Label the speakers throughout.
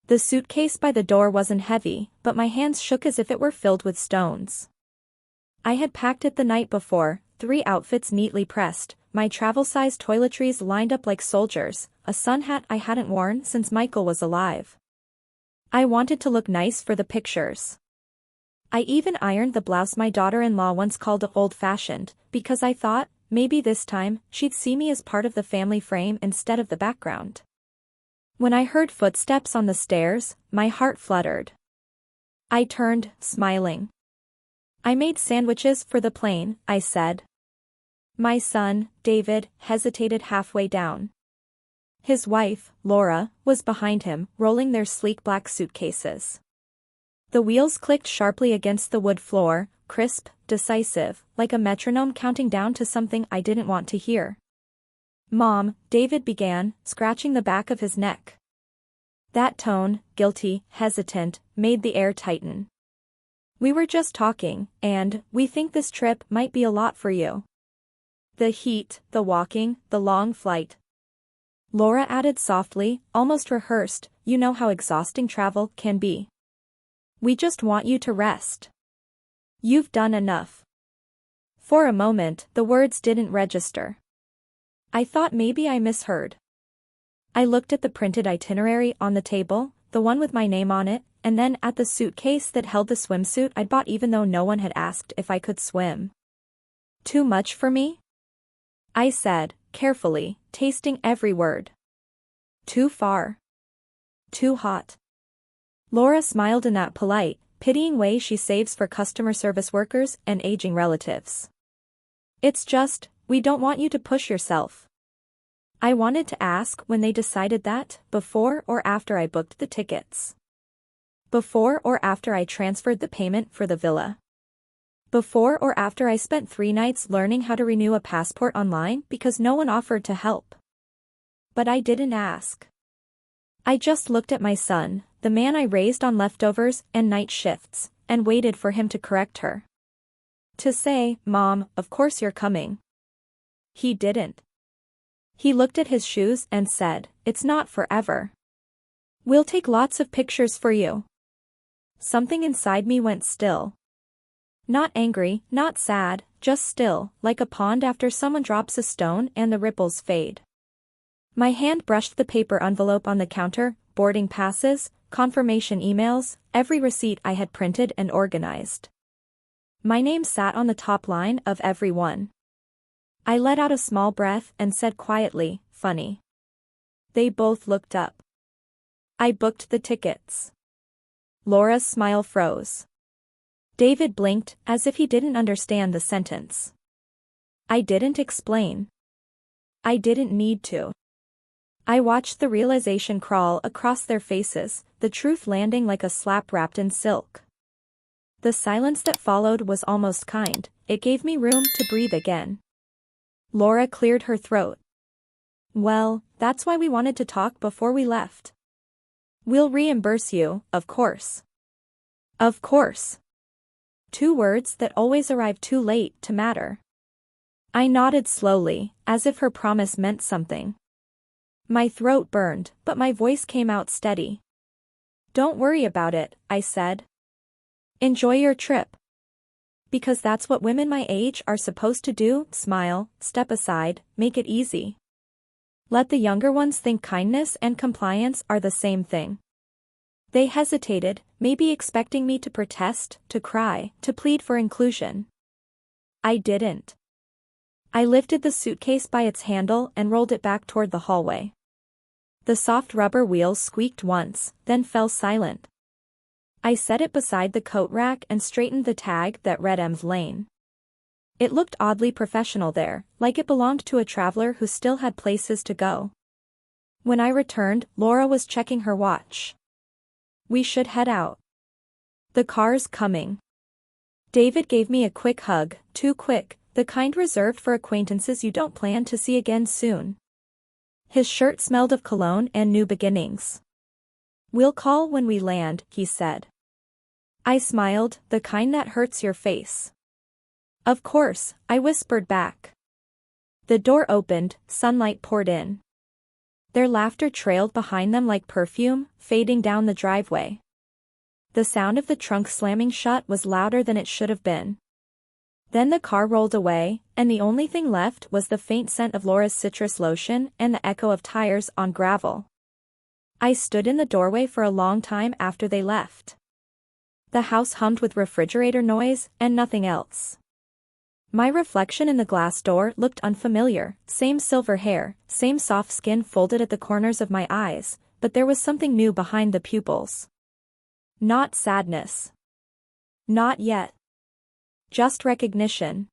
Speaker 1: The suitcase by the door wasn't heavy, but my hands shook as if it were filled with stones. I had packed it the night before, 3 outfits neatly pressed, my travel-sized toiletries lined up like soldiers, a sun hat I hadn't worn since Michael was alive. I wanted to look nice for the pictures. I even ironed the blouse my daughter-in-law once called old-fashioned, because I thought, maybe this time, she'd see me as part of the family frame instead of the background. When I heard footsteps on the stairs, my heart fluttered. I turned, smiling. "I made sandwiches for the plane," I said. My son, David, hesitated halfway down. His wife, Laura, was behind him, rolling their sleek black suitcases. The wheels clicked sharply against the wood floor, crisp, decisive, like a metronome counting down to something I didn't want to hear. "Mom," David began, scratching the back of his neck. That tone, guilty, hesitant, made the air tighten. "We were just talking, and we think this trip might be a lot for you. The heat, the walking, the long flight." Laura added softly, almost rehearsed, "You know how exhausting travel can be. We just want you to rest. You've done enough." For a moment, the words didn't register. I thought maybe I misheard. I looked at the printed itinerary on the table, the one with my name on it, and then at the suitcase that held the swimsuit I'd bought even though no one had asked if I could swim. "Too much for me?" I said, carefully, tasting every word. "Too far. Too hot." Laura smiled in that polite, pitying way she saves for customer service workers and aging relatives. "It's just, we don't want you to push yourself." I wanted to ask when they decided that, before or after I booked the tickets. Before or after I transferred the payment for the villa. Before or after I spent 3 nights learning how to renew a passport online because no one offered to help. But I didn't ask. I just looked at my son, the man I raised on leftovers and night shifts, and waited for him to correct her. To say, "Mom, of course you're coming." He didn't. He looked at his shoes and said, "It's not forever. We'll take lots of pictures for you." Something inside me went still. Not angry, not sad, just still, like a pond after someone drops a stone and the ripples fade. My hand brushed the paper envelope on the counter, boarding passes, confirmation emails, every receipt I had printed and organized. My name sat on the top line of every one. I let out a small breath and said quietly, "Funny." They both looked up. "I booked the tickets." Laura's smile froze. David blinked, as if he didn't understand the sentence. I didn't explain. I didn't need to. I watched the realization crawl across their faces, the truth landing like a slap wrapped in silk. The silence that followed was almost kind, it gave me room to breathe again. Laura cleared her throat. "Well, that's why we wanted to talk before we left. We'll reimburse you, of course." Of course. 2 words that always arrive too late to matter. I nodded slowly, as if her promise meant something. My throat burned, but my voice came out steady. "Don't worry about it," I said. "Enjoy your trip. Because that's what women my age are supposed to do, smile, step aside, make it easy. Let the younger ones think kindness and compliance are the same thing." They hesitated, maybe expecting me to protest, to cry, to plead for inclusion. I didn't. I lifted the suitcase by its handle and rolled it back toward the hallway. The soft rubber wheels squeaked once, then fell silent. I set it beside the coat rack and straightened the tag that read M's Lane. It looked oddly professional there, like it belonged to a traveler who still had places to go. When I returned, Laura was checking her watch. "We should head out. The car's coming." David gave me a quick hug, too quick, the kind reserved for acquaintances you don't plan to see again soon. His shirt smelled of cologne and new beginnings. "We'll call when we land," he said. I smiled, the kind that hurts your face. "Of course," I whispered back. The door opened, sunlight poured in. Their laughter trailed behind them like perfume, fading down the driveway. The sound of the trunk slamming shut was louder than it should have been. Then the car rolled away, and the only thing left was the faint scent of Laura's citrus lotion and the echo of tires on gravel. I stood in the doorway for a long time after they left. The house hummed with refrigerator noise and nothing else. My reflection in the glass door looked unfamiliar, same silver hair, same soft skin folded at the corners of my eyes, but there was something new behind the pupils. Not sadness. Not yet. Just recognition.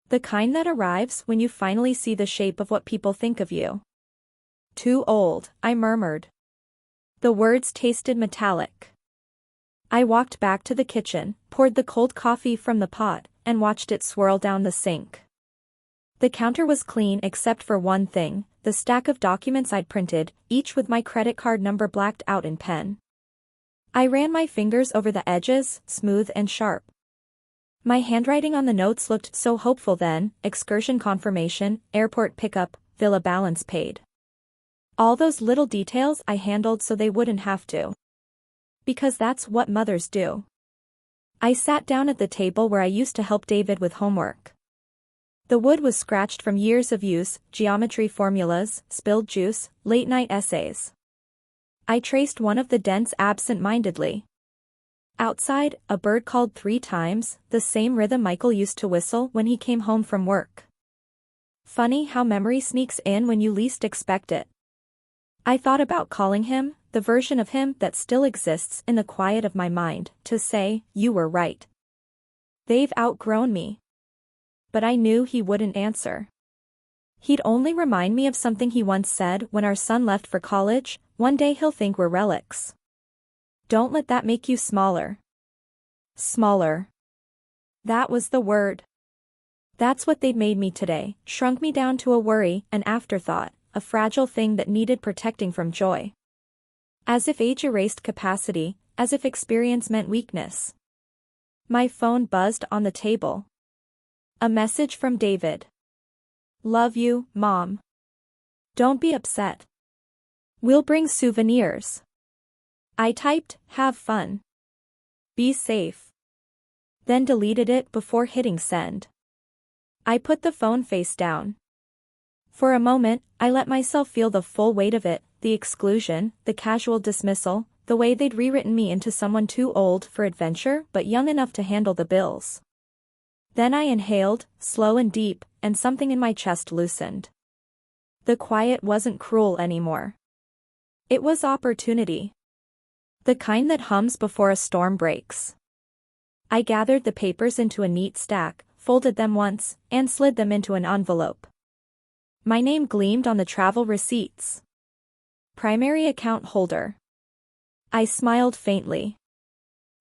Speaker 1: The kind that arrives when you finally see the shape of what people think of you. Too old, I murmured. The words tasted metallic. I walked back to the kitchen, poured the cold coffee from the pot, and watched it swirl down the sink. The counter was clean except for one thing, the stack of documents I'd printed, each with my credit card number blacked out in pen. I ran my fingers over the edges, smooth and sharp. My handwriting on the notes looked so hopeful then: excursion confirmation, airport pickup, villa balance paid. All those little details I handled so they wouldn't have to. Because that's what mothers do. I sat down at the table where I used to help David with homework. The wood was scratched from years of use, geometry formulas, spilled juice, late-night essays. I traced one of the dents absent-mindedly. Outside, a bird called 3 times, the same rhythm Michael used to whistle when he came home from work. Funny how memory sneaks in when you least expect it. I thought about calling him, the version of him that still exists in the quiet of my mind, to say, "You were right. They've outgrown me." But I knew he wouldn't answer. He'd only remind me of something he once said when our son left for college: "One day he'll think we're relics." Don't let that make you smaller. Smaller. That was the word. That's what they'd made me today, shrunk me down to a worry, an afterthought, a fragile thing that needed protecting from joy. As if age erased capacity, as if experience meant weakness. My phone buzzed on the table. A message from David. "Love you, Mom. Don't be upset. We'll bring souvenirs." I typed, "Have fun. Be safe." Then deleted it before hitting send. I put the phone face down. For a moment, I let myself feel the full weight of it, the exclusion, the casual dismissal, the way they'd rewritten me into someone too old for adventure but young enough to handle the bills. Then I inhaled, slow and deep, and something in my chest loosened. The quiet wasn't cruel anymore. It was opportunity. The kind that hums before a storm breaks. I gathered the papers into a neat stack, folded them once, and slid them into an envelope. My name gleamed on the travel receipts. Primary account holder. I smiled faintly.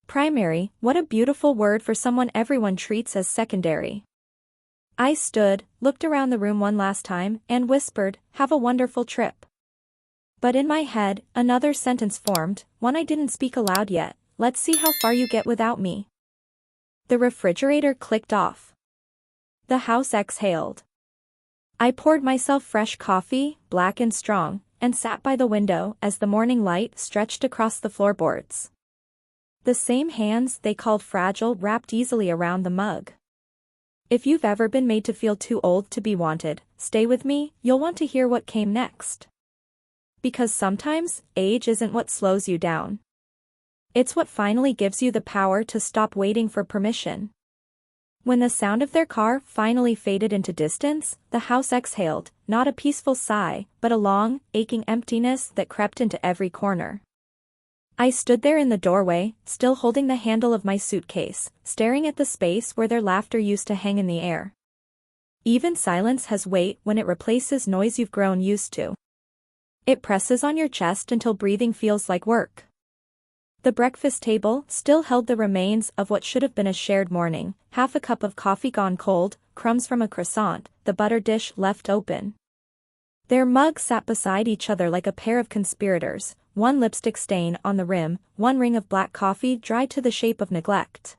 Speaker 1: Primary, what a beautiful word for someone everyone treats as secondary. I stood, looked around the room one last time, and whispered, "Have a wonderful trip." But in my head, another sentence formed, one I didn't speak aloud yet: "Let's see how far you get without me." The refrigerator clicked off. The house exhaled. I poured myself fresh coffee, black and strong, and sat by the window as the morning light stretched across the floorboards. The same hands they called fragile wrapped easily around the mug. If you've ever been made to feel too old to be wanted, stay with me, you'll want to hear what came next. Because sometimes, age isn't what slows you down. It's what finally gives you the power to stop waiting for permission. When the sound of their car finally faded into distance, the house exhaled, not a peaceful sigh, but a long, aching emptiness that crept into every corner. I stood there in the doorway, still holding the handle of my suitcase, staring at the space where their laughter used to hang in the air. Even silence has weight when it replaces noise you've grown used to. It presses on your chest until breathing feels like work. The breakfast table still held the remains of what should have been a shared morning: half a cup of coffee gone cold, crumbs from a croissant, the butter dish left open. Their mugs sat beside each other like a pair of conspirators, one lipstick stain on the rim, one ring of black coffee dried to the shape of neglect.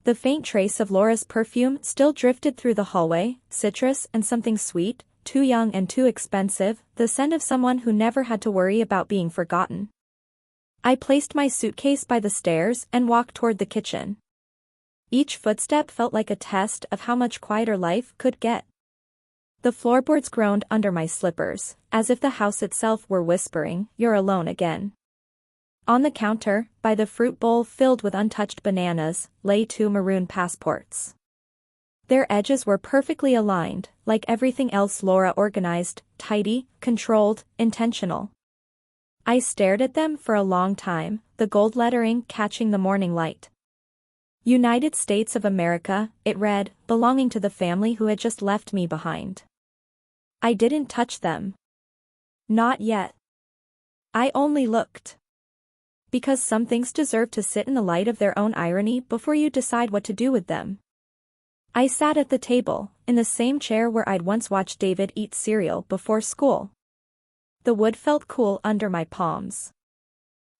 Speaker 1: The faint trace of Laura's perfume still drifted through the hallway, citrus and something sweet, too young and too expensive, the scent of someone who never had to worry about being forgotten. I placed my suitcase by the stairs and walked toward the kitchen. Each footstep felt like a test of how much quieter life could get. The floorboards groaned under my slippers, as if the house itself were whispering, "You're alone again." On the counter, by the fruit bowl filled with untouched bananas, lay 2 maroon passports. Their edges were perfectly aligned, like everything else Laura organized, tidy, controlled, intentional. I stared at them for a long time, the gold lettering catching the morning light. United States of America, it read, belonging to the family who had just left me behind. I didn't touch them. Not yet. I only looked. Because some things deserve to sit in the light of their own irony before you decide what to do with them. I sat at the table, in the same chair where I'd once watched David eat cereal before school. The wood felt cool under my palms.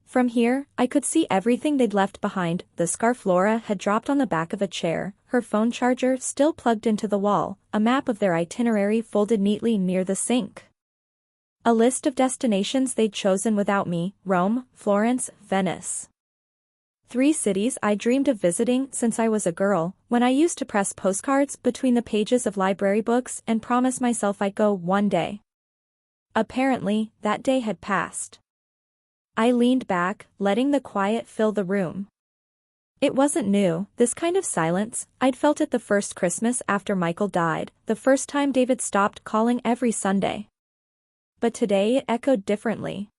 Speaker 1: From here, I could see everything they'd left behind. The scarf Laura had dropped on the back of a chair, her phone charger still plugged into the wall, a map of their itinerary folded neatly near the sink. A list of destinations they'd chosen without me: Rome, Florence, Venice. 3 cities I dreamed of visiting since I was a girl, when I used to press postcards between the pages of library books and promise myself I'd go one day. Apparently, that day had passed. I leaned back, letting the quiet fill the room. It wasn't new, this kind of silence. I'd felt it the first Christmas after Michael died, the first time David stopped calling every Sunday. But today it echoed differently.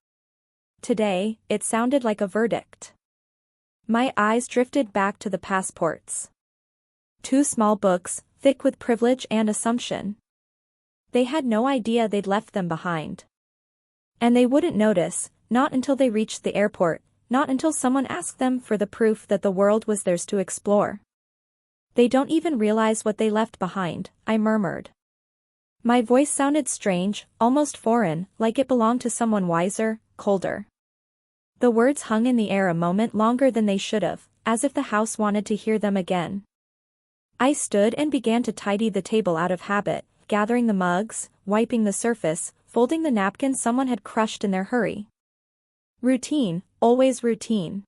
Speaker 1: Today, it sounded like a verdict. My eyes drifted back to the passports. 2 small books, thick with privilege and assumption. They had no idea they'd left them behind. And they wouldn't notice. Not until they reached the airport, not until someone asked them for the proof that the world was theirs to explore. They don't even realize what they left behind, I murmured. My voice sounded strange, almost foreign, like it belonged to someone wiser, colder. The words hung in the air a moment longer than they should have, as if the house wanted to hear them again. I stood and began to tidy the table out of habit, gathering the mugs, wiping the surface, folding the napkins someone had crushed in their hurry. Routine, always routine.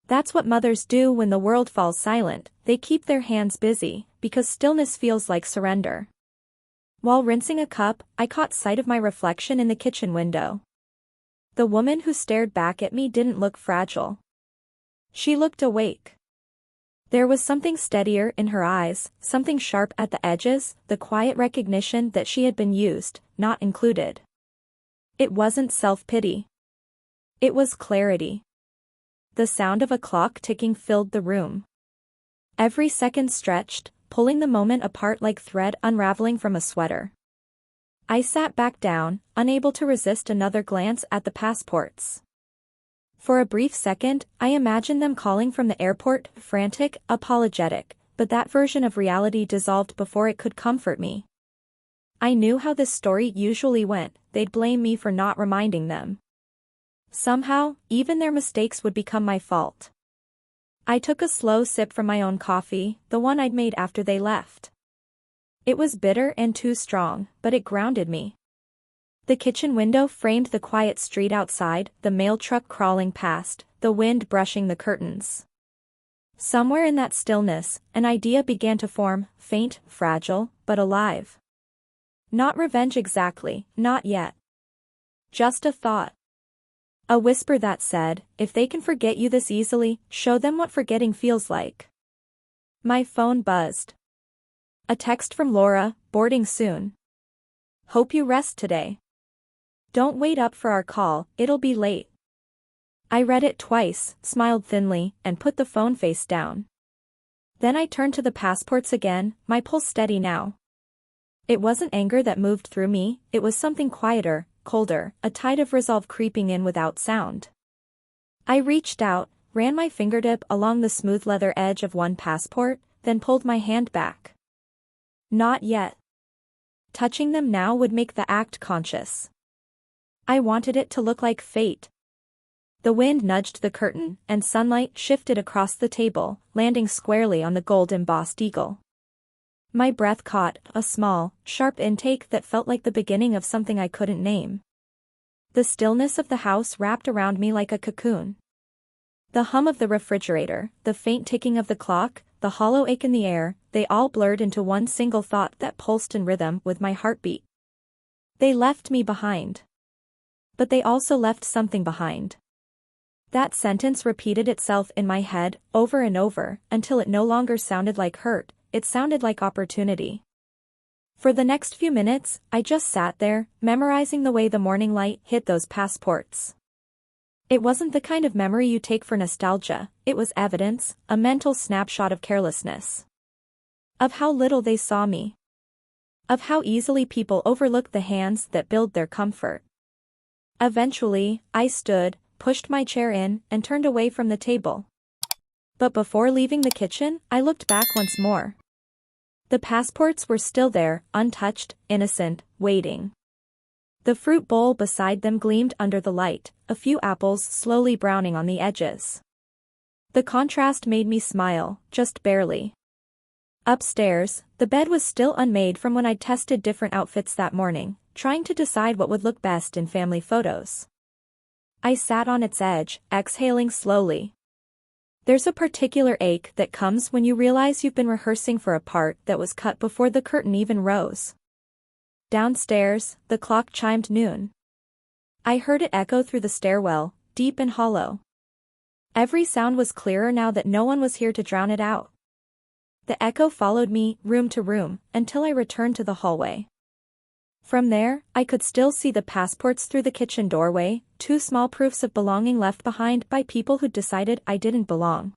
Speaker 1: That's what mothers do when the world falls silent, they keep their hands busy, because stillness feels like surrender. While rinsing a cup, I caught sight of my reflection in the kitchen window. The woman who stared back at me didn't look fragile. She looked awake. There was something steadier in her eyes, something sharp at the edges, the quiet recognition that she had been used, not included. It wasn't self-pity. It was clarity. The sound of a clock ticking filled the room. Every second stretched, pulling the moment apart like thread unraveling from a sweater. I sat back down, unable to resist another glance at the passports. For a brief second, I imagined them calling from the airport, frantic, apologetic, but that version of reality dissolved before it could comfort me. I knew how this story usually went, they'd blame me for not reminding them. Somehow, even their mistakes would become my fault. I took a slow sip from my own coffee, the one I'd made after they left. It was bitter and too strong, but it grounded me. The kitchen window framed the quiet street outside, the mail truck crawling past, the wind brushing the curtains. Somewhere in that stillness, an idea began to form, faint, fragile, but alive. Not revenge exactly, not yet. Just a thought. A whisper that said, if they can forget you this easily, show them what forgetting feels like. My phone buzzed. A text from Laura, boarding soon. Hope you rest today. Don't wait up for our call, it'll be late. I read it twice, smiled thinly, and put the phone face down. Then I turned to the passports again, my pulse steady now. It wasn't anger that moved through me, it was something quieter, colder, a tide of resolve creeping in without sound. I reached out, ran my fingertip along the smooth leather edge of one passport, then pulled my hand back. Not yet. Touching them now would make the act conscious. I wanted it to look like fate. The wind nudged the curtain, and sunlight shifted across the table, landing squarely on the gold-embossed eagle. My breath caught a small, sharp intake that felt like the beginning of something I couldn't name. The stillness of the house wrapped around me like a cocoon. The hum of the refrigerator, the faint ticking of the clock, the hollow ache in the air, they all blurred into one single thought that pulsed in rhythm with my heartbeat. They left me behind. But they also left something behind. That sentence repeated itself in my head, over and over, until it no longer sounded like hurt, it sounded like opportunity. For the next few minutes, I just sat there, memorizing the way the morning light hit those passports. It wasn't the kind of memory you take for nostalgia, it was evidence, a mental snapshot of carelessness. Of how little they saw me. Of how easily people overlook the hands that build their comfort. Eventually, I stood, pushed my chair in, and turned away from the table. But before leaving the kitchen, I looked back once more. The passports were still there, untouched, innocent, waiting. The fruit bowl beside them gleamed under the light, a few apples slowly browning on the edges. The contrast made me smile, just barely. Upstairs, the bed was still unmade from when I'd tested different outfits that morning, trying to decide what would look best in family photos. I sat on its edge, exhaling slowly. There's a particular ache that comes when you realize you've been rehearsing for a part that was cut before the curtain even rose. Downstairs, the clock chimed noon. I heard it echo through the stairwell, deep and hollow. Every sound was clearer now that no one was here to drown it out. The echo followed me, room to room, until I returned to the hallway. From there, I could still see the passports through the kitchen doorway, two small proofs of belonging left behind by people who'd decided I didn't belong.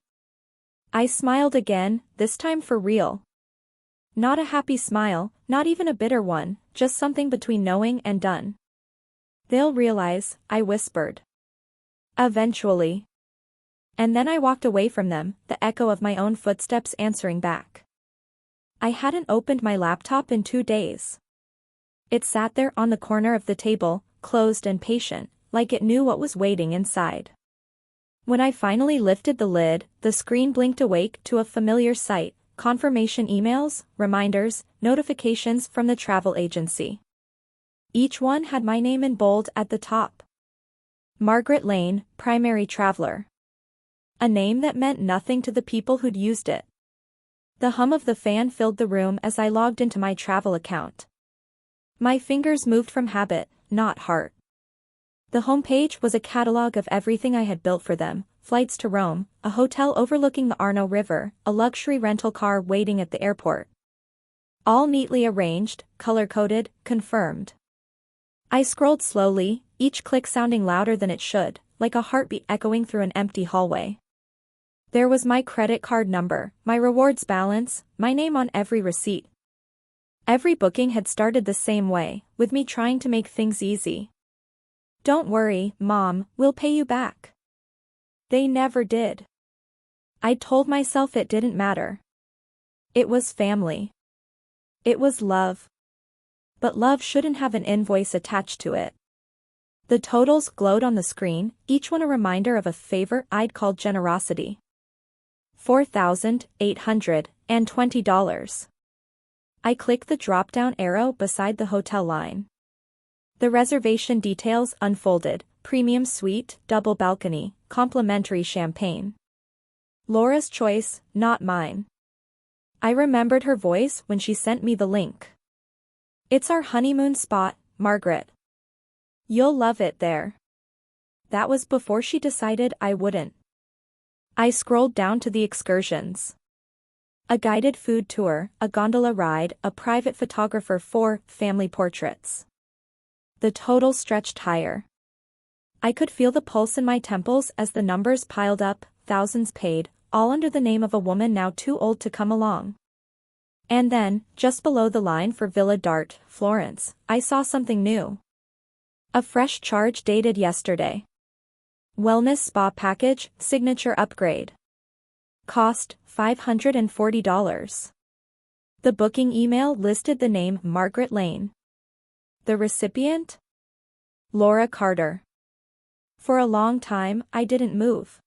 Speaker 1: I smiled again, this time for real. Not a happy smile, not even a bitter one, just something between knowing and done. They'll realize, I whispered. Eventually. And then I walked away from them, the echo of my own footsteps answering back. I hadn't opened my laptop in 2 days. It sat there on the corner of the table, closed and patient, like it knew what was waiting inside. When I finally lifted the lid, the screen blinked awake to a familiar sight, confirmation emails, reminders, notifications from the travel agency. Each one had my name in bold at the top. Margaret Lane, primary traveler. A name that meant nothing to the people who'd used it. The hum of the fan filled the room as I logged into my travel account. My fingers moved from habit, not heart. The homepage was a catalog of everything I had built for them, flights to Rome, a hotel overlooking the Arno River, a luxury rental car waiting at the airport. All neatly arranged, color-coded, confirmed. I scrolled slowly, each click sounding louder than it should, like a heartbeat echoing through an empty hallway. There was my credit card number, my rewards balance, my name on every receipt. Every booking had started the same way, with me trying to make things easy. Don't worry, Mom, we'll pay you back. They never did. I told myself it didn't matter. It was family. It was love. But love shouldn't have an invoice attached to it. The totals glowed on the screen, each one a reminder of a favor I'd called generosity. $4,820. I clicked the drop-down arrow beside the hotel line. The reservation details unfolded: premium suite, double balcony, complimentary champagne. Laura's choice, not mine. I remembered her voice when she sent me the link. It's our honeymoon spot, Margaret. You'll love it there. That was before she decided I wouldn't. I scrolled down to the excursions. A guided food tour, a gondola ride, a private photographer for family portraits. The total stretched higher. I could feel the pulse in my temples as the numbers piled up, thousands paid, all under the name of a woman now too old to come along. And then, just below the line for Villa d'Arte, Florence, I saw something new. A fresh charge dated yesterday. Wellness spa package, signature upgrade. Cost, $540. The booking email listed the name Margaret Lane. The recipient? Laura Carter. For a long time, I didn't move.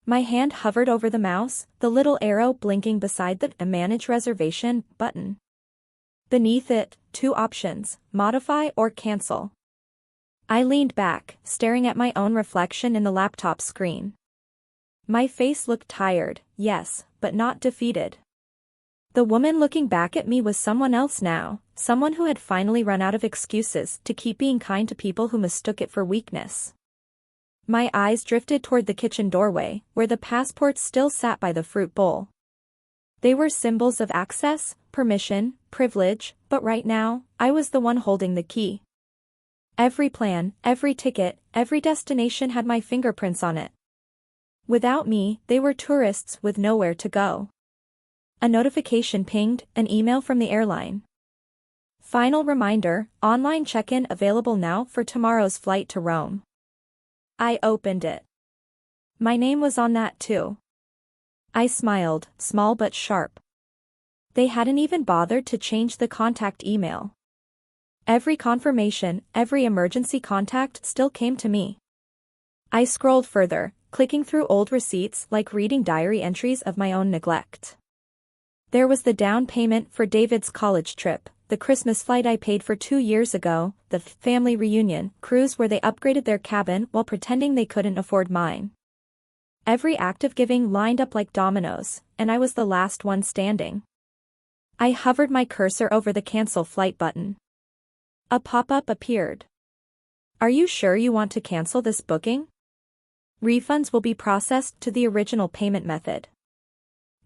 Speaker 1: My hand hovered over the mouse, the little arrow blinking beside the Manage Reservation button. Beneath it, two options, modify or cancel. I leaned back, staring at my own reflection in the laptop screen. My face looked tired, yes, but not defeated. The woman looking back at me was someone else now, someone who had finally run out of excuses to keep being kind to people who mistook it for weakness. My eyes drifted toward the kitchen doorway, where the passports still sat by the fruit bowl. They were symbols of access, permission, privilege, but right now, I was the one holding the key. Every plan, every ticket, every destination had my fingerprints on it. Without me, they were tourists with nowhere to go. A notification pinged, an email from the airline. Final reminder, online check-in available now for tomorrow's flight to Rome. I opened it. My name was on that too. I smiled, small but sharp. They hadn't even bothered to change the contact email. Every confirmation, every emergency contact still came to me. I scrolled further, clicking through old receipts like reading diary entries of my own neglect. There was the down payment for David's college trip, the Christmas flight I paid for 2 years ago, the family reunion cruise where they upgraded their cabin while pretending they couldn't afford mine. Every act of giving lined up like dominoes, and I was the last one standing. I hovered my cursor over the cancel flight button. A pop-up appeared. Are you sure you want to cancel this booking? Refunds will be processed to the original payment method.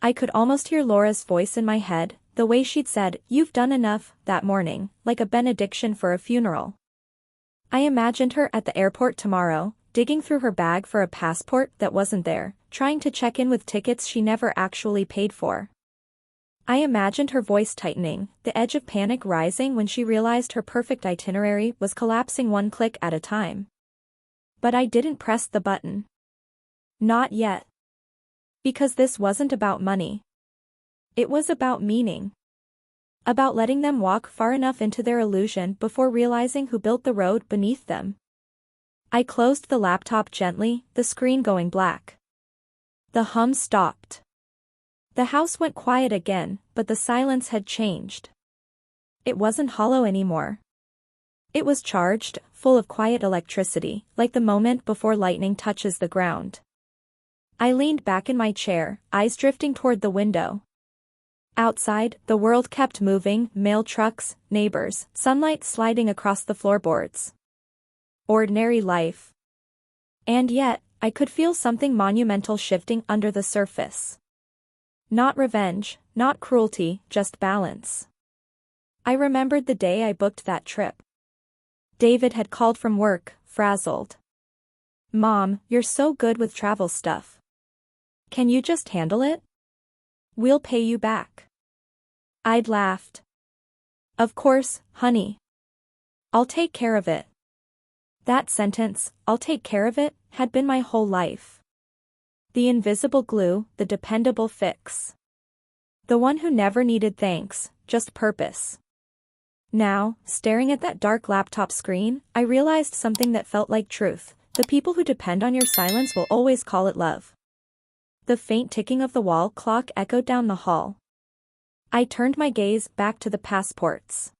Speaker 1: I could almost hear Laura's voice in my head, the way she'd said, "You've done enough," that morning, like a benediction for a funeral. I imagined her at the airport tomorrow, digging through her bag for a passport that wasn't there, trying to check in with tickets she never actually paid for. I imagined her voice tightening, the edge of panic rising when she realized her perfect itinerary was collapsing one click at a time. But I didn't press the button. Not yet. Because this wasn't about money. It was about meaning. About letting them walk far enough into their illusion before realizing who built the road beneath them. I closed the laptop gently, the screen going black. The hum stopped. The house went quiet again, but the silence had changed. It wasn't hollow anymore. It was charged, full of quiet electricity, like the moment before lightning touches the ground. I leaned back in my chair, eyes drifting toward the window. Outside, the world kept moving, mail trucks, neighbors, sunlight sliding across the floorboards. Ordinary life. And yet, I could feel something monumental shifting under the surface. Not revenge, not cruelty, just balance. I remembered the day I booked that trip. David had called from work, frazzled. "Mom, you're so good with travel stuff. Can you just handle it? We'll pay you back." I'd laughed. "Of course, honey. I'll take care of it." That sentence, "I'll take care of it," had been my whole life. The invisible glue, the dependable fix. The one who never needed thanks, just purpose. Now, staring at that dark laptop screen, I realized something that felt like truth. The people who depend on your silence will always call it love. The faint ticking of the wall clock echoed down the hall. I turned my gaze back to the passports.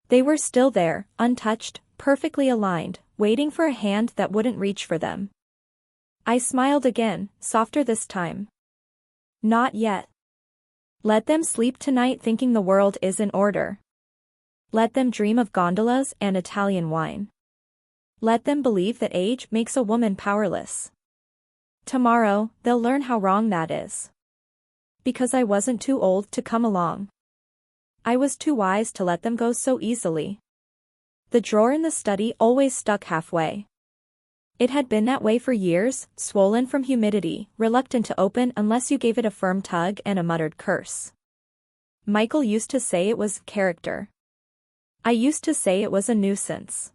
Speaker 1: They were still there, untouched, perfectly aligned, waiting for a hand that wouldn't reach for them. I smiled again, softer this time. Not yet. Let them sleep tonight thinking the world is in order. Let them dream of gondolas and Italian wine. Let them believe that age makes a woman powerless. Tomorrow, they'll learn how wrong that is. Because I wasn't too old to come along. I was too wise to let them go so easily. The drawer in the study always stuck halfway. It had been that way for years, swollen from humidity, reluctant to open unless you gave it a firm tug and a muttered curse. Michael used to say it was character. I used to say it was a nuisance.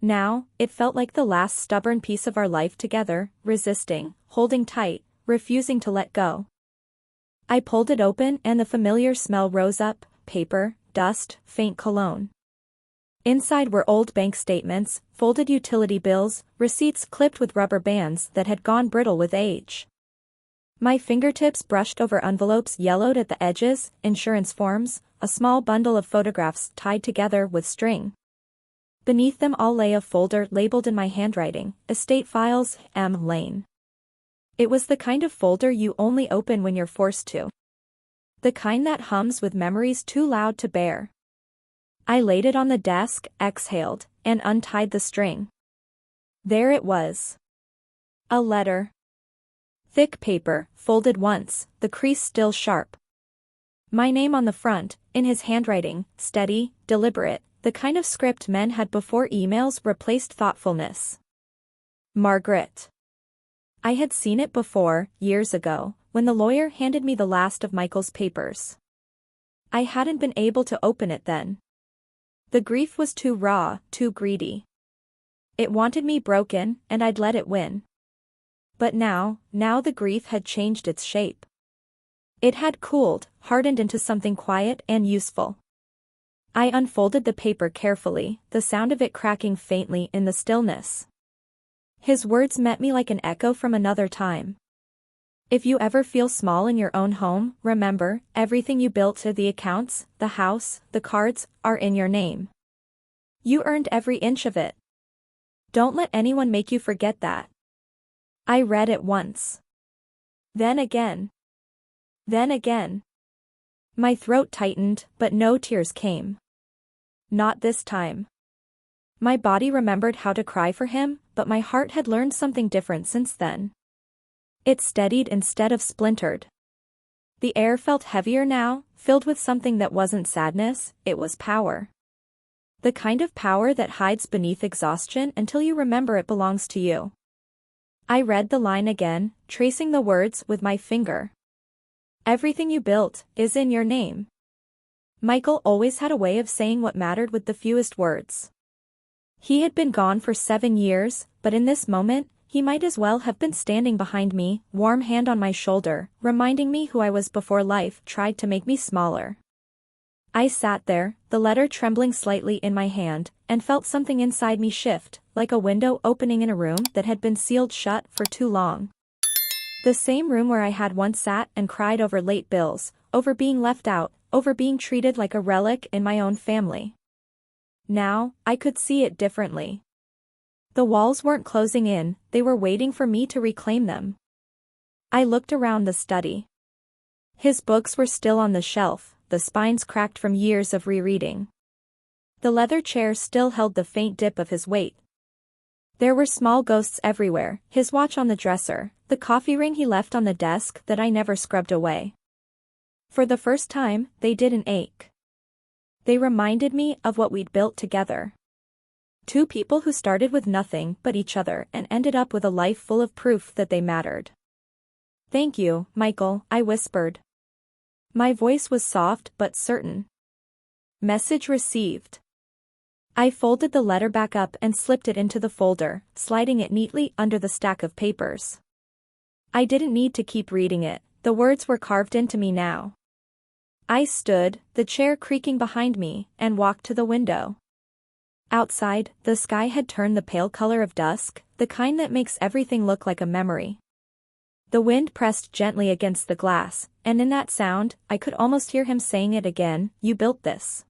Speaker 1: Now, it felt like the last stubborn piece of our life together, resisting, holding tight, refusing to let go. I pulled it open and the familiar smell rose up, paper, dust, faint cologne. Inside were old bank statements, folded utility bills, receipts clipped with rubber bands that had gone brittle with age. My fingertips brushed over envelopes yellowed at the edges, insurance forms, a small bundle of photographs tied together with string. Beneath them all lay a folder labeled in my handwriting, Estate Files, M. Lane. It was the kind of folder you only open when you're forced to. The kind that hums with memories too loud to bear. I laid it on the desk, exhaled, and untied the string. There it was. A letter. Thick paper, folded once, the crease still sharp. My name on the front, in his handwriting, steady, deliberate, the kind of script men had before emails replaced thoughtfulness. Margaret. I had seen it before, years ago, when the lawyer handed me the last of Michael's papers. I hadn't been able to open it then. The grief was too raw, too greedy. It wanted me broken, and I'd let it win. But now the grief had changed its shape. It had cooled, hardened into something quiet and useful. I unfolded the paper carefully, the sound of it cracking faintly in the stillness. His words met me like an echo from another time. If you ever feel small in your own home, remember, everything you built to the accounts, the house, the cards, are in your name. You earned every inch of it. Don't let anyone make you forget that. I read it once. Then again. Then again. My throat tightened, but no tears came. Not this time. My body remembered how to cry for him, but my heart had learned something different since then. It steadied instead of splintered. The air felt heavier now, filled with something that wasn't sadness, it was power. The kind of power that hides beneath exhaustion until you remember it belongs to you. I read the line again, tracing the words with my finger. Everything you built is in your name. Michael always had a way of saying what mattered with the fewest words. He had been gone for 7 years, but in this moment, he might as well have been standing behind me, warm hand on my shoulder, reminding me who I was before life tried to make me smaller. I sat there, the letter trembling slightly in my hand, and felt something inside me shift, like a window opening in a room that had been sealed shut for too long. The same room where I had once sat and cried over late bills, over being left out, over being treated like a relic in my own family. Now, I could see it differently. The walls weren't closing in, they were waiting for me to reclaim them. I looked around the study. His books were still on the shelf, the spines cracked from years of rereading. The leather chair still held the faint dip of his weight. There were small ghosts everywhere, his watch on the dresser, the coffee ring he left on the desk that I never scrubbed away. For the first time, they didn't ache. They reminded me of what we'd built together. 2 people who started with nothing but each other and ended up with a life full of proof that they mattered. Thank you, Michael, I whispered. My voice was soft but certain. Message received. I folded the letter back up and slipped it into the folder, sliding it neatly under the stack of papers. I didn't need to keep reading it, the words were carved into me now. I stood, the chair creaking behind me, and walked to the window. Outside, the sky had turned the pale color of dusk, the kind that makes everything look like a memory. The wind pressed gently against the glass, and in that sound, I could almost hear him saying it again, you built this.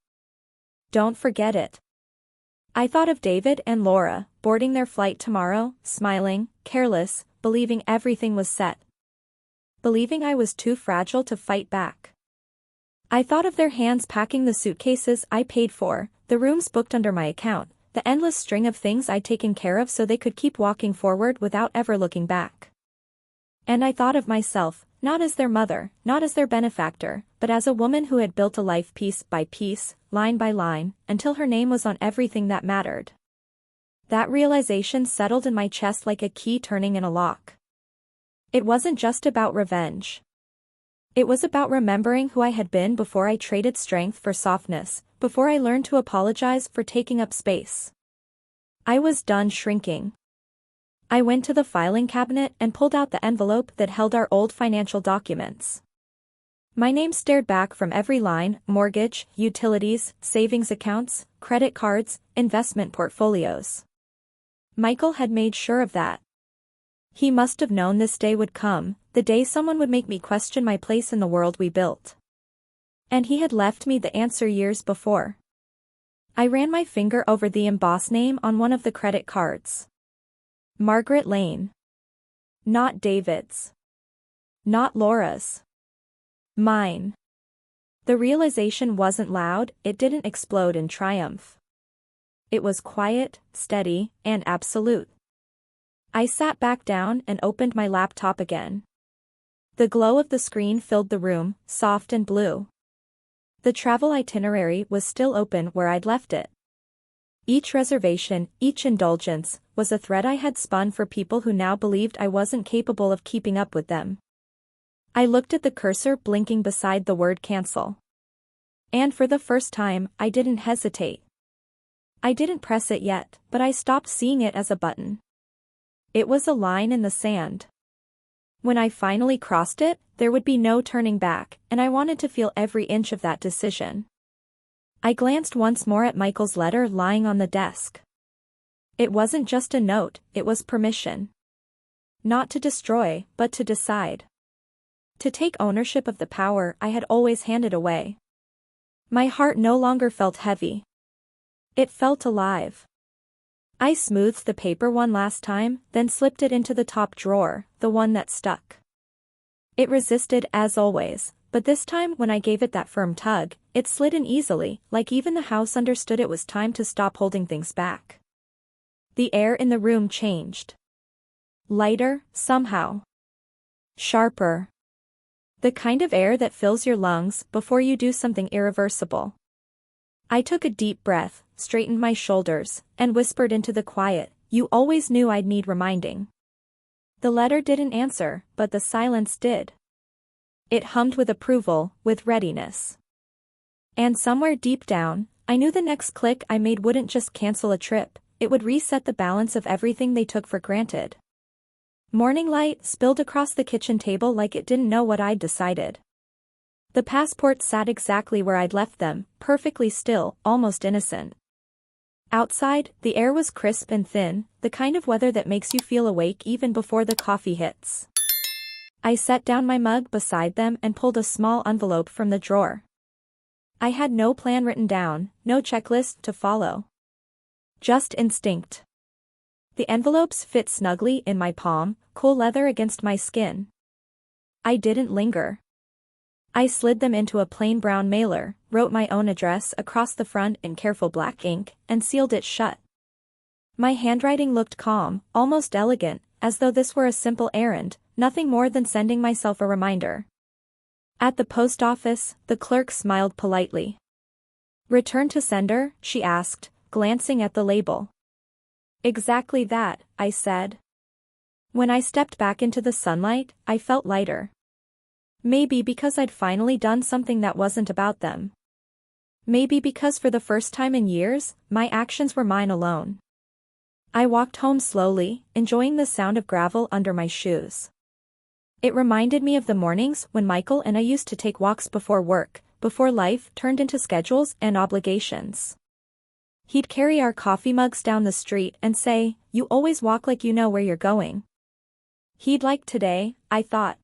Speaker 1: Don't forget it. I thought of David and Laura, boarding their flight tomorrow, smiling, careless, believing everything was set. Believing I was too fragile to fight back. I thought of their hands packing the suitcases I paid for, the rooms booked under my account, the endless string of things I'd taken care of so they could keep walking forward without ever looking back. And I thought of myself, not as their mother, not as their benefactor, but as a woman who had built a life piece by piece, line by line, until her name was on everything that mattered. That realization settled in my chest like a key turning in a lock. It wasn't just about revenge. It was about remembering who I had been before I traded strength for softness, before I learned to apologize for taking up space. I was done shrinking. I went to the filing cabinet and pulled out the envelope that held our old financial documents. My name stared back from every line: mortgage, utilities, savings accounts, credit cards, investment portfolios. Michael had made sure of that. He must have known this day would come, the day someone would make me question my place in the world we built. And he had left me the answer years before. I ran my finger over the embossed name on one of the credit cards. Margaret Lane. Not David's. Not Laura's. Mine. The realization wasn't loud, it didn't explode in triumph. It was quiet, steady, and absolute. I sat back down and opened my laptop again. The glow of the screen filled the room, soft and blue. The travel itinerary was still open where I'd left it. Each reservation, each indulgence, was a thread I had spun for people who now believed I wasn't capable of keeping up with them. I looked at the cursor blinking beside the word cancel. And for the first time, I didn't hesitate. I didn't press it yet, but I stopped seeing it as a button. It was a line in the sand. When I finally crossed it, there would be no turning back, and I wanted to feel every inch of that decision. I glanced once more at Michael's letter lying on the desk. It wasn't just a note, it was permission. Not to destroy, but to decide. To take ownership of the power I had always handed away. My heart no longer felt heavy. It felt alive. I smoothed the paper one last time, then slipped it into the top drawer, the one that stuck. It resisted as always, but this time when I gave it that firm tug, it slid in easily, like even the house understood it was time to stop holding things back. The air in the room changed. Lighter, somehow. Sharper. The kind of air that fills your lungs before you do something irreversible. I took a deep breath, straightened my shoulders, and whispered into the quiet, "You always knew I'd need reminding." The letter didn't answer, but the silence did. It hummed with approval, with readiness. And somewhere deep down, I knew the next click I made wouldn't just cancel a trip, it would reset the balance of everything they took for granted. Morning light spilled across the kitchen table like it didn't know what I'd decided. The passports sat exactly where I'd left them, perfectly still, almost innocent. Outside, the air was crisp and thin, the kind of weather that makes you feel awake even before the coffee hits. I set down my mug beside them and pulled a small envelope from the drawer. I had no plan written down, no checklist to follow. Just instinct. The envelopes fit snugly in my palm, cool leather against my skin. I didn't linger. I slid them into a plain brown mailer, wrote my own address across the front in careful black ink, and sealed it shut. My handwriting looked calm, almost elegant, as though this were a simple errand, nothing more than sending myself a reminder. At the post office, the clerk smiled politely. "Return to sender?" she asked, glancing at the label. "Exactly that," I said. When I stepped back into the sunlight, I felt lighter. Maybe because I'd finally done something that wasn't about them. Maybe because for the first time in years, my actions were mine alone. I walked home slowly, enjoying the sound of gravel under my shoes. It reminded me of the mornings when Michael and I used to take walks before work, before life turned into schedules and obligations. He'd carry our coffee mugs down the street and say, "You always walk like you know where you're going." He'd like today, I thought.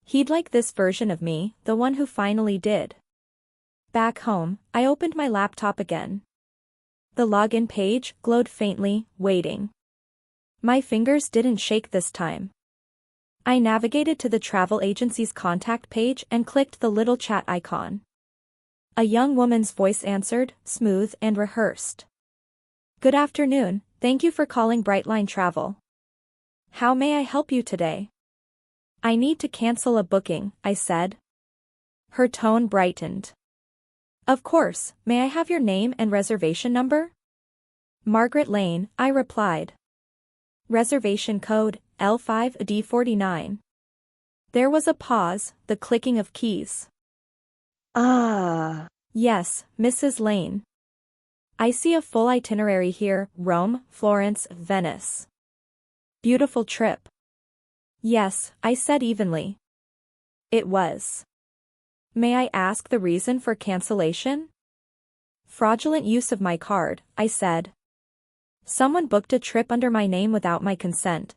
Speaker 1: He'd like this version of me, the one who finally did. Back home, I opened my laptop again. The login page glowed faintly, waiting. My fingers didn't shake this time. I navigated to the travel agency's contact page and clicked the little chat icon. A young woman's voice answered, smooth and rehearsed. "Good afternoon, thank you for calling Brightline Travel. How may I help you today?" "I need to cancel a booking," I said. Her tone brightened. "Of course, may I have your name and reservation number?" "Margaret Lane," I replied. "Reservation code, L5D49. There was a pause, the clicking of keys. Yes, Mrs. Lane. I see a full itinerary here: Rome, Florence, Venice. Beautiful trip." "Yes," I said evenly. It was. May I ask the reason for cancellation? Fraudulent use of my card, I said. Someone booked a trip under my name without my consent.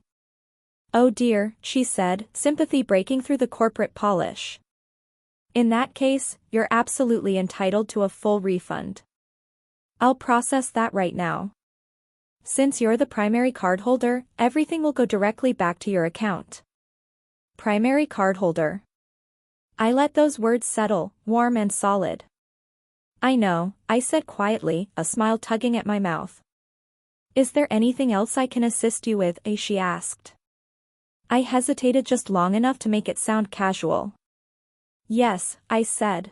Speaker 1: Oh dear, she said, sympathy breaking through the corporate polish. In that case, you're absolutely entitled to a full refund. I'll process that right now. Since you're the primary cardholder, everything will go directly back to your account. Primary cardholder. I let those words settle, warm and solid. I know, I said quietly, a smile tugging at my mouth. Is there anything else I can assist you with? She asked. I hesitated just long enough to make it sound casual. Yes, I said.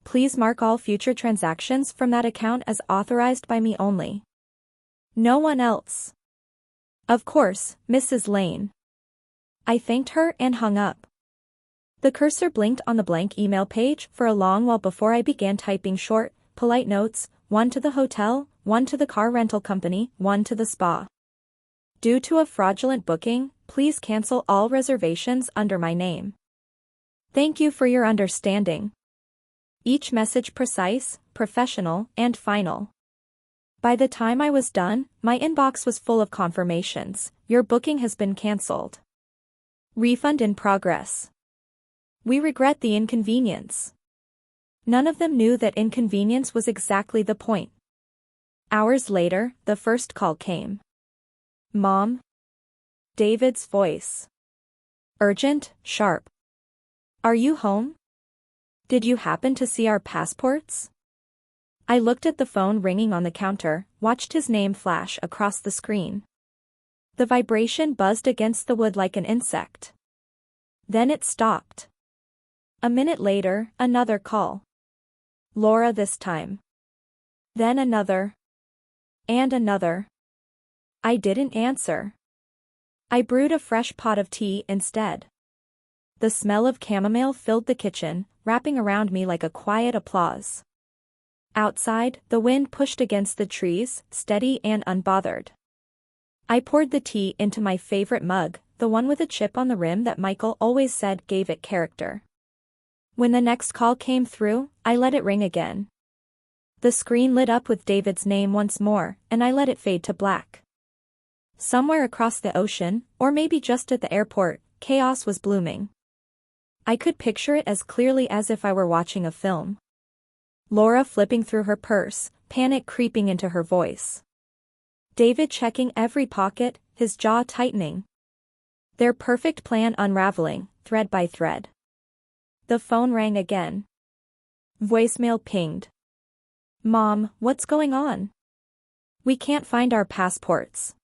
Speaker 1: Please mark all future transactions from that account as authorized by me only. No one else. Of course, Mrs. Lane. I thanked her and hung up. The cursor blinked on the blank email page for a long while before I began typing short, polite notes, one to the hotel, one to the car rental company, one to the spa. Due to a fraudulent booking, please cancel all reservations under my name. Thank you for your understanding. Each message precise, professional, and final. By the time I was done, my inbox was full of confirmations. Your booking has been cancelled. Refund in progress. We regret the inconvenience. None of them knew that inconvenience was exactly the point. Hours later, the first call came. Mom? David's voice. Urgent, sharp. Are you home? Did you happen to see our passports? I looked at the phone ringing on the counter, watched his name flash across the screen. The vibration buzzed against the wood like an insect. Then it stopped. A minute later, another call. Laura this time. Then another. And another. I didn't answer. I brewed a fresh pot of tea instead. The smell of chamomile filled the kitchen, wrapping around me like a quiet applause. Outside, the wind pushed against the trees, steady and unbothered. I poured the tea into my favorite mug, the one with a chip on the rim that Michael always said gave it character. When the next call came through, I let it ring again. The screen lit up with David's name once more, and I let it fade to black. Somewhere across the ocean, or maybe just at the airport, chaos was blooming. I could picture it as clearly as if I were watching a film. Laura flipping through her purse, panic creeping into her voice. David checking every pocket, his jaw tightening. Their perfect plan unraveling, thread by thread. The phone rang again. Voicemail pinged. Mom, what's going on? We can't find our passports.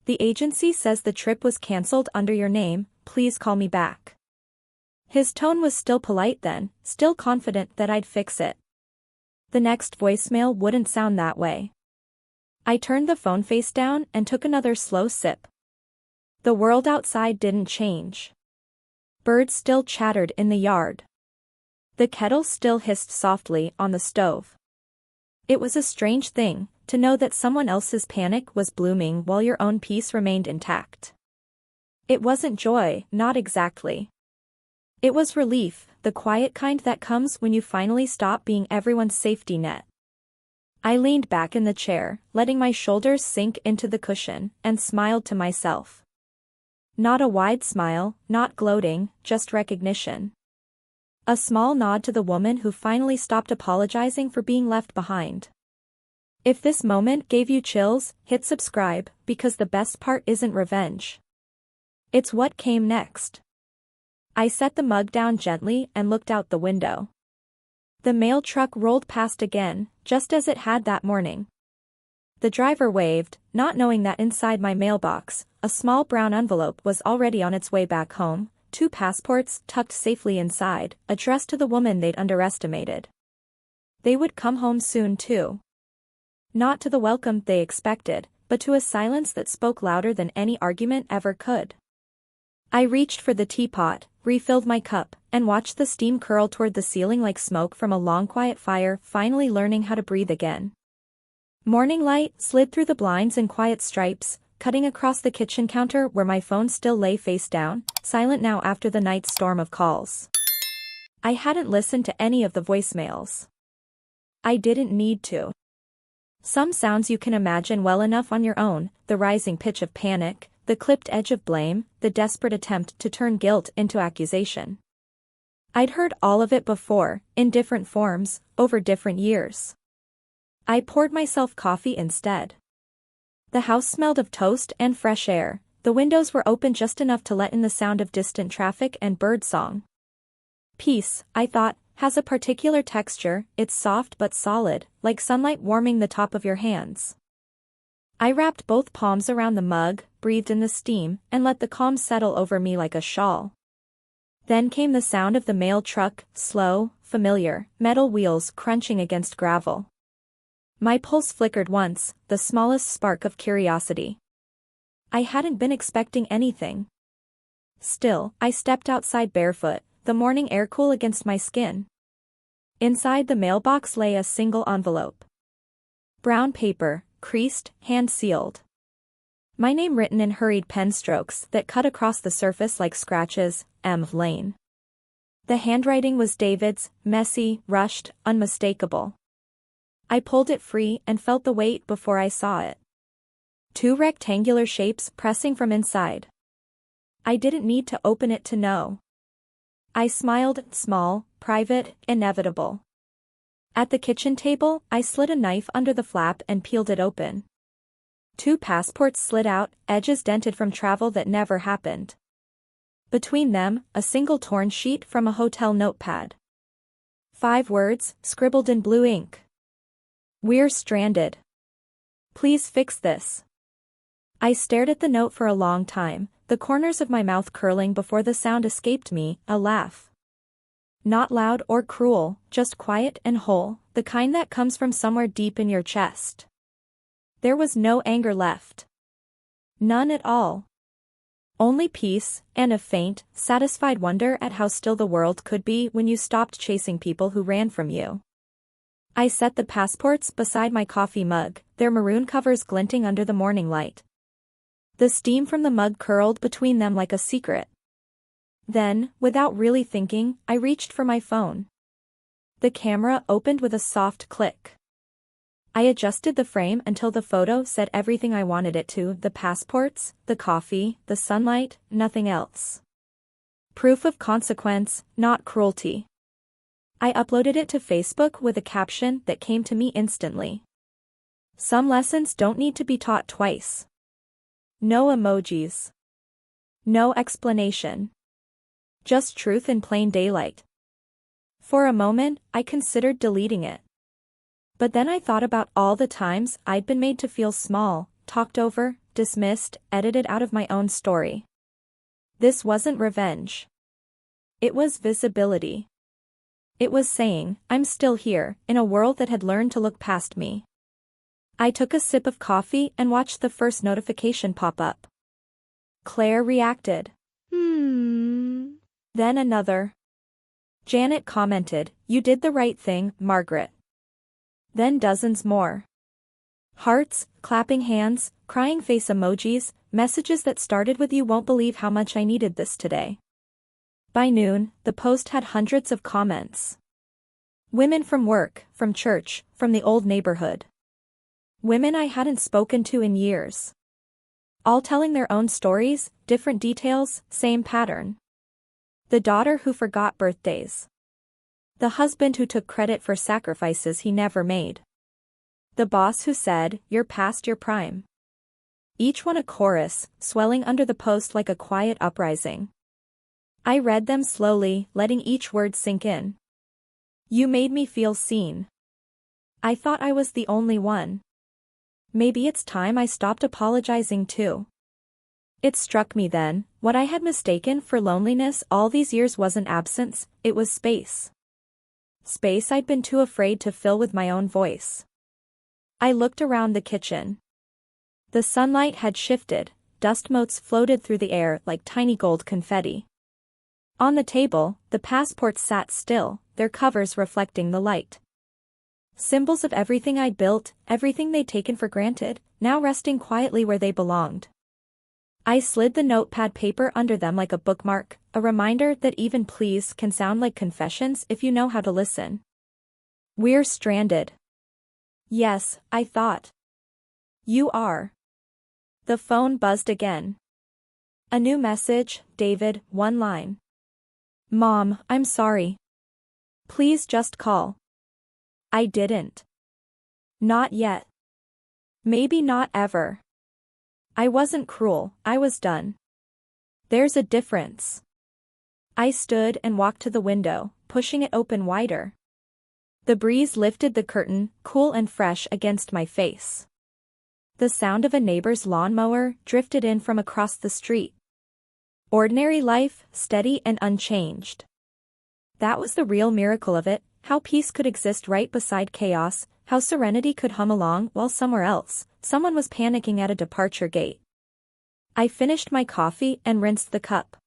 Speaker 1: The agency says the trip was cancelled under your name, please call me back. His tone was still polite then, still confident that I'd fix it. The next voicemail wouldn't sound that way. I turned the phone face down and took another slow sip. The world outside didn't change. Birds still chattered in the yard. The kettle still hissed softly on the stove. It was a strange thing, to know that someone else's panic was blooming while your own peace remained intact. It wasn't joy, not exactly. It was relief, the quiet kind that comes when you finally stop being everyone's safety net. I leaned back in the chair, letting my shoulders sink into the cushion, and smiled to myself. Not a wide smile, not gloating, just recognition. A small nod to the woman who finally stopped apologizing for being left behind. If this moment gave you chills, hit subscribe, because the best part isn't revenge. It's what came next. I set the mug down gently and looked out the window. The mail truck rolled past again, just as it had that morning. The driver waved, not knowing that inside my mailbox, a small brown envelope was already on its way back home, 2 passports tucked safely inside, addressed to the woman they'd underestimated. They would come home soon too. Not to the welcome they expected, but to a silence that spoke louder than any argument ever could. I reached for the teapot, refilled my cup, and watched the steam curl toward the ceiling like smoke from a long quiet fire, finally learning how to breathe again. Morning light slid through the blinds in quiet stripes, cutting across the kitchen counter where my phone still lay face down, silent now after the night's storm of calls. I hadn't listened to any of the voicemails. I didn't need to. Some sounds you can imagine well enough on your own, the rising pitch of panic, the clipped edge of blame, the desperate attempt to turn guilt into accusation. I'd heard all of it before, in different forms, over different years. I poured myself coffee instead. The house smelled of toast and fresh air, the windows were open just enough to let in the sound of distant traffic and bird song. Peace, I thought, has a particular texture, it's soft but solid, like sunlight warming the top of your hands. I wrapped both palms around the mug, breathed in the steam, and let the calm settle over me like a shawl. Then came the sound of the mail truck, slow, familiar, metal wheels crunching against gravel. My pulse flickered once, the smallest spark of curiosity. I hadn't been expecting anything. Still, I stepped outside barefoot, the morning air cool against my skin. Inside the mailbox lay a single envelope. Brown paper, creased, hand-sealed. My name written in hurried pen strokes that cut across the surface like scratches, M. Lane. The handwriting was David's, messy, rushed, unmistakable. I pulled it free and felt the weight before I saw it. Two rectangular shapes pressing from inside. I didn't need to open it to know. I smiled, small, private, inevitable. At the kitchen table, I slid a knife under the flap and peeled it open. Two passports slid out, edges dented from travel that never happened. Between them, a single torn sheet from a hotel notepad. 5 words, scribbled in blue ink. We're stranded. Please fix this. I stared at the note for a long time, the corners of my mouth curling before the sound escaped me, a laugh. Not loud or cruel, just quiet and whole, the kind that comes from somewhere deep in your chest. There was no anger left. None at all. Only peace, and a faint, satisfied wonder at how still the world could be when you stopped chasing people who ran from you. I set the passports beside my coffee mug, their maroon covers glinting under the morning light. The steam from the mug curled between them like a secret. Then, without really thinking, I reached for my phone. The camera opened with a soft click. I adjusted the frame until the photo said everything I wanted it to, the passports, the coffee, the sunlight, nothing else. Proof of consequence, not cruelty. I uploaded it to Facebook with a caption that came to me instantly. Some lessons don't need to be taught twice. No emojis. No explanation. Just truth in plain daylight. For a moment, I considered deleting it. But then I thought about all the times I'd been made to feel small, talked over, dismissed, edited out of my own story. This wasn't revenge. It was visibility. It was saying, I'm still here, in a world that had learned to look past me. I took a sip of coffee and watched the first notification pop up. Claire reacted. Then another. Janet commented, you did the right thing, Margaret. Then dozens more. Hearts, clapping hands, crying face emojis, messages that started with you won't believe how much I needed this today. By noon, the post had hundreds of comments. Women from work, from church, from the old neighborhood. Women I hadn't spoken to in years. All telling their own stories, different details, same pattern. The daughter who forgot birthdays. The husband who took credit for sacrifices he never made. The boss who said, you're past your prime. Each one a chorus, swelling under the post like a quiet uprising. I read them slowly, letting each word sink in. You made me feel seen. I thought I was the only one. Maybe it's time I stopped apologizing too. It struck me then, what I had mistaken for loneliness all these years wasn't absence, it was space. Space I'd been too afraid to fill with my own voice. I looked around the kitchen. The sunlight had shifted, dust motes floated through the air like tiny gold confetti. On the table, the passports sat still, their covers reflecting the light. Symbols of everything I'd built, everything they'd taken for granted, now resting quietly where they belonged. I slid the notepad paper under them like a bookmark, a reminder that even please can sound like confessions if you know how to listen. We're stranded. Yes, I thought. You are. The phone buzzed again. A new message, David, one line. Mom, I'm sorry. Please just call. I didn't. Not yet. Maybe not ever. I wasn't cruel, I was done. There's a difference. I stood and walked to the window, pushing it open wider. The breeze lifted the curtain, cool and fresh against my face. The sound of a neighbor's lawnmower drifted in from across the street. Ordinary life, steady and unchanged. That was the real miracle of it, how peace could exist right beside chaos, how serenity could hum along while somewhere else, someone was panicking at a departure gate. I finished my coffee and rinsed the cup.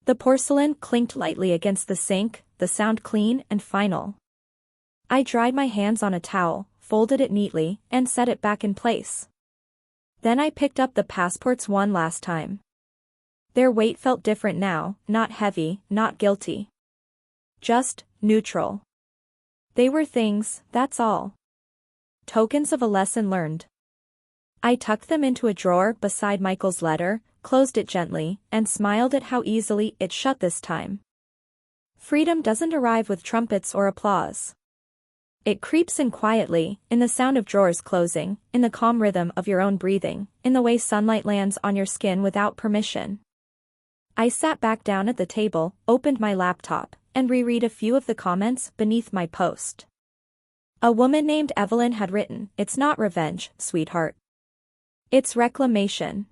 Speaker 1: The porcelain clinked lightly against the sink, the sound clean and final. I dried my hands on a towel, folded it neatly, and set it back in place. Then I picked up the passports one last time. Their weight felt different now, not heavy, not guilty. Just neutral. They were things, that's all. Tokens of a lesson learned. I tucked them into a drawer beside Michael's letter, closed it gently, and smiled at how easily it shut this time. Freedom doesn't arrive with trumpets or applause. It creeps in quietly, in the sound of drawers closing, in the calm rhythm of your own breathing, in the way sunlight lands on your skin without permission. I sat back down at the table, opened my laptop, and reread a few of the comments beneath my post. A woman named Evelyn had written, "It's not revenge, sweetheart. It's reclamation."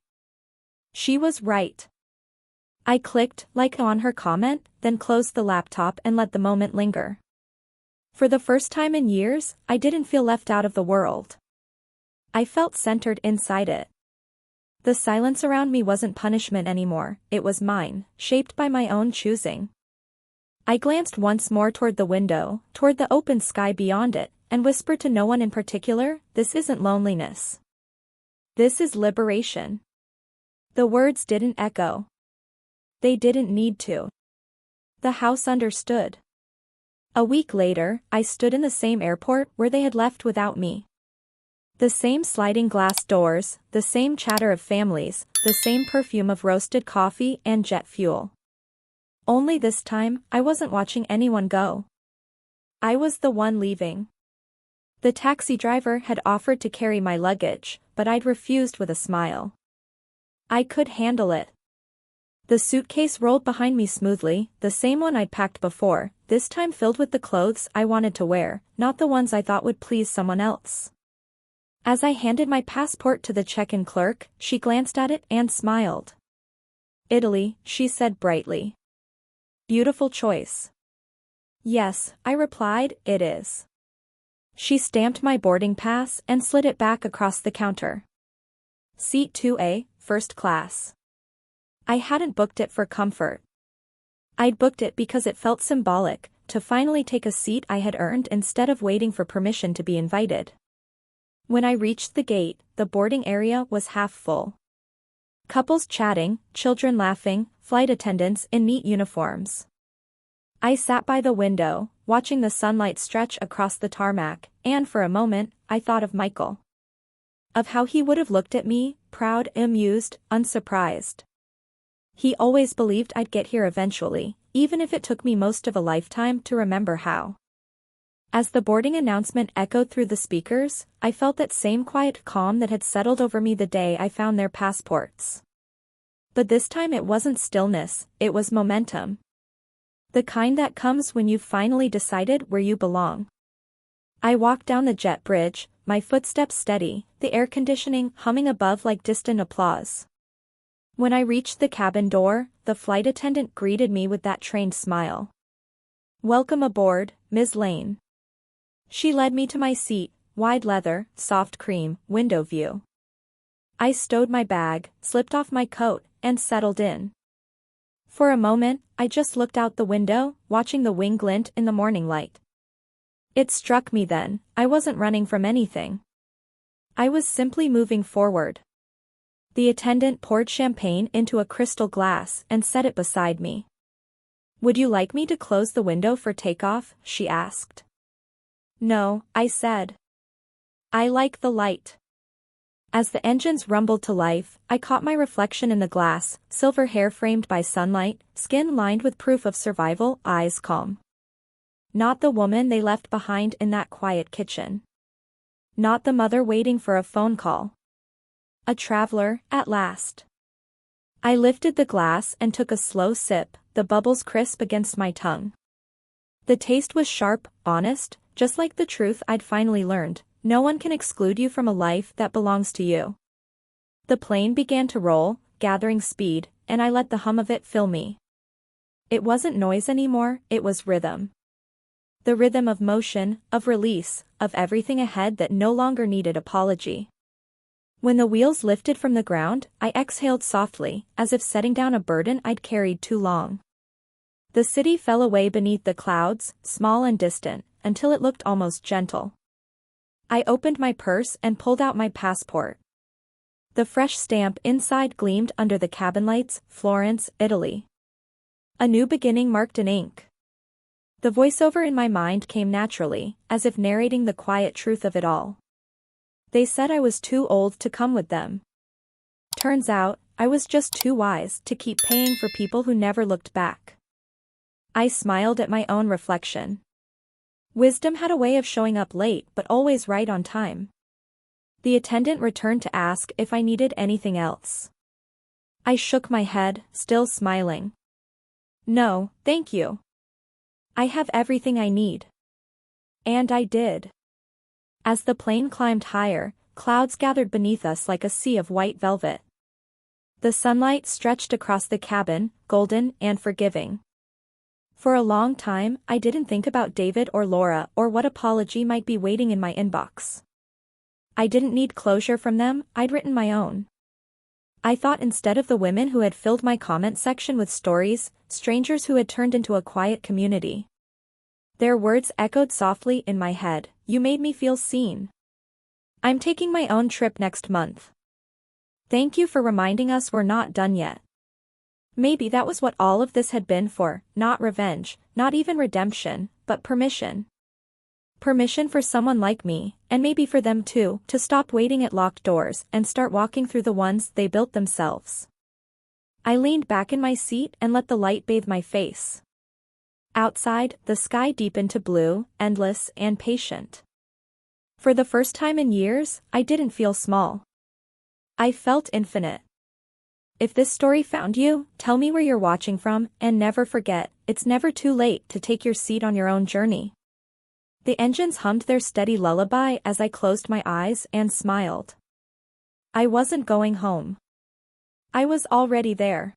Speaker 1: She was right. I clicked like on her comment, then closed the laptop and let the moment linger. For the first time in years, I didn't feel left out of the world. I felt centered inside it. The silence around me wasn't punishment anymore, it was mine, shaped by my own choosing. I glanced once more toward the window, toward the open sky beyond it, and whispered to no one in particular, "This isn't loneliness. This is liberation." The words didn't echo. They didn't need to. The house understood. A week later, I stood in the same airport where they had left without me. The same sliding glass doors, the same chatter of families, the same perfume of roasted coffee and jet fuel. Only this time, I wasn't watching anyone go. I was the one leaving. The taxi driver had offered to carry my luggage, but I'd refused with a smile. I could handle it. The suitcase rolled behind me smoothly, the same one I'd packed before, this time filled with the clothes I wanted to wear, not the ones I thought would please someone else. As I handed my passport to the check-in clerk, she glanced at it and smiled. "Italy," she said brightly. "Beautiful choice." "Yes," I replied, "it is." She stamped my boarding pass and slid it back across the counter. "Seat 2A, first class." I hadn't booked it for comfort. I'd booked it because it felt symbolic, to finally take a seat I had earned instead of waiting for permission to be invited. When I reached the gate, the boarding area was half full. Couples chatting, children laughing, flight attendants in neat uniforms. I sat by the window, watching the sunlight stretch across the tarmac, and for a moment, I thought of Michael. Of how he would have looked at me, proud, amused, unsurprised. He always believed I'd get here eventually, even if it took me most of a lifetime to remember how. As the boarding announcement echoed through the speakers, I felt that same quiet calm that had settled over me the day I found their passports. But this time it wasn't stillness, it was momentum. The kind that comes when you've finally decided where you belong. I walked down the jet bridge, my footsteps steady, the air conditioning humming above like distant applause. When I reached the cabin door, the flight attendant greeted me with that trained smile. "Welcome aboard, Ms. Lane." She led me to my seat, wide leather, soft cream, window view. I stowed my bag, slipped off my coat, and settled in. For a moment, I just looked out the window, watching the wing glint in the morning light. It struck me then, I wasn't running from anything. I was simply moving forward. The attendant poured champagne into a crystal glass and set it beside me. "Would you like me to close the window for takeoff?" she asked. "No," I said. "I like the light." As the engines rumbled to life, I caught my reflection in the glass, silver hair framed by sunlight, skin lined with proof of survival, eyes calm. Not the woman they left behind in that quiet kitchen. Not the mother waiting for a phone call. A traveler, at last. I lifted the glass and took a slow sip, the bubbles crisp against my tongue. The taste was sharp, honest, just like the truth I'd finally learned. No one can exclude you from a life that belongs to you. The plane began to roll, gathering speed, and I let the hum of it fill me. It wasn't noise anymore, it was rhythm. The rhythm of motion, of release, of everything ahead that no longer needed apology. When the wheels lifted from the ground, I exhaled softly, as if setting down a burden I'd carried too long. The city fell away beneath the clouds, small and distant, until it looked almost gentle. I opened my purse and pulled out my passport. The fresh stamp inside gleamed under the cabin lights, Florence, Italy. A new beginning marked in ink. The voiceover in my mind came naturally, as if narrating the quiet truth of it all. They said I was too old to come with them. Turns out, I was just too wise to keep paying for people who never looked back. I smiled at my own reflection. Wisdom had a way of showing up late but always right on time. The attendant returned to ask if I needed anything else. I shook my head, still smiling. "No, thank you. I have everything I need." And I did. As the plane climbed higher, clouds gathered beneath us like a sea of white velvet. The sunlight stretched across the cabin, golden and forgiving. For a long time, I didn't think about David or Laura or what apology might be waiting in my inbox. I didn't need closure from them, I'd written my own. I thought instead of the women who had filled my comment section with stories, strangers who had turned into a quiet community. Their words echoed softly in my head, "You made me feel seen. I'm taking my own trip next month. Thank you for reminding us we're not done yet." Maybe that was what all of this had been for, not revenge, not even redemption, but permission. Permission for someone like me, and maybe for them too, to stop waiting at locked doors and start walking through the ones they built themselves. I leaned back in my seat and let the light bathe my face. Outside, the sky deepened to blue, endless and patient. For the first time in years, I didn't feel small. I felt infinite. If this story found you, tell me where you're watching from, and never forget, it's never too late to take your seat on your own journey. The engines hummed their steady lullaby as I closed my eyes and smiled. I wasn't going home. I was already there.